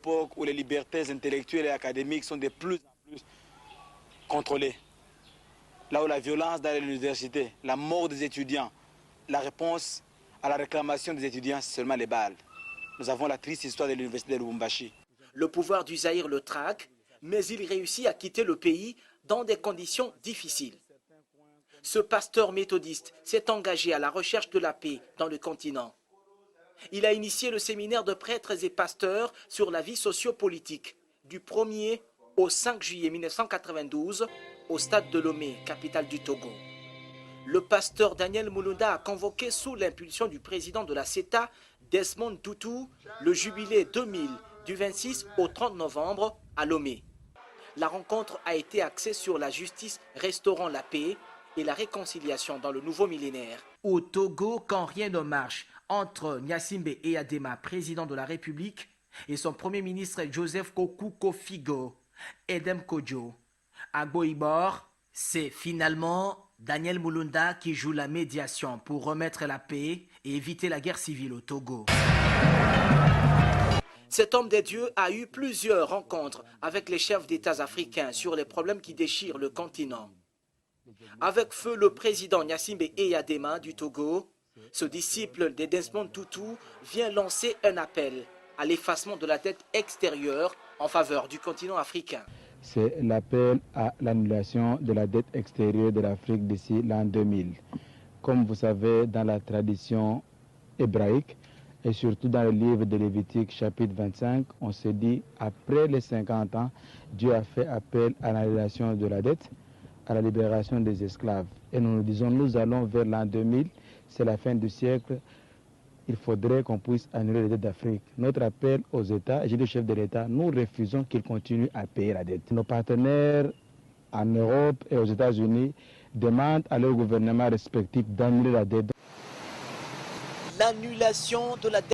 Époque où les libertés intellectuelles et académiques sont de plus en plus contrôlées. Là où la violence dans l'université, la mort des étudiants, la réponse à la réclamation des étudiants, c'est seulement les balles. Nous avons la triste histoire de l'université de Lubumbashi. Le pouvoir du Zaïre le traque, mais il réussit à quitter le pays dans des conditions difficiles. Ce pasteur méthodiste s'est engagé à la recherche de la paix dans le continent. Il a initié le séminaire de prêtres et pasteurs sur la vie sociopolitique du 1er au 5 juillet 1992 au stade de Lomé, capitale du Togo. Le pasteur Daniel Mulunda a convoqué sous l'impulsion du président de la CETA, Desmond Tutu, le jubilé 2000 du 26 au 30 novembre à Lomé. La rencontre a été axée sur la justice restaurant la paix et la réconciliation dans le nouveau millénaire. Au Togo, quand rien ne marche, entre Gnassingbé Eyadema, président de la République, et son premier ministre Joseph Kokuko Figo, Edem Kodjo, à Goïbor, c'est finalement Daniel Mulunda qui joue la médiation pour remettre la paix et éviter la guerre civile au Togo. Cet homme des dieux a eu plusieurs rencontres avec les chefs d'État africains sur les problèmes qui déchirent le continent. Avec feu le président Gnassingbé Eyadema du Togo, ce disciple de Desmond Tutu vient lancer un appel à l'effacement de la dette extérieure en faveur du continent africain. C'est l'appel à l'annulation de la dette extérieure de l'Afrique d'ici l'an 2000. Comme vous savez, dans la tradition hébraïque et surtout dans le livre de Lévitique chapitre 25, on se dit après les 50 ans, Dieu a fait appel à l'annulation de la dette, à la libération des esclaves. Et nous nous disons, nous allons vers l'an 2000, c'est la fin du siècle, il faudrait qu'on puisse annuler les dettes d'Afrique. Notre appel aux États, j'ai dit au chef de l'État, nous refusons qu'ils continuent à payer la dette. Nos partenaires en Europe et aux États-Unis demandent à leurs gouvernements respectifs d'annuler la dette. L'annulation de la dette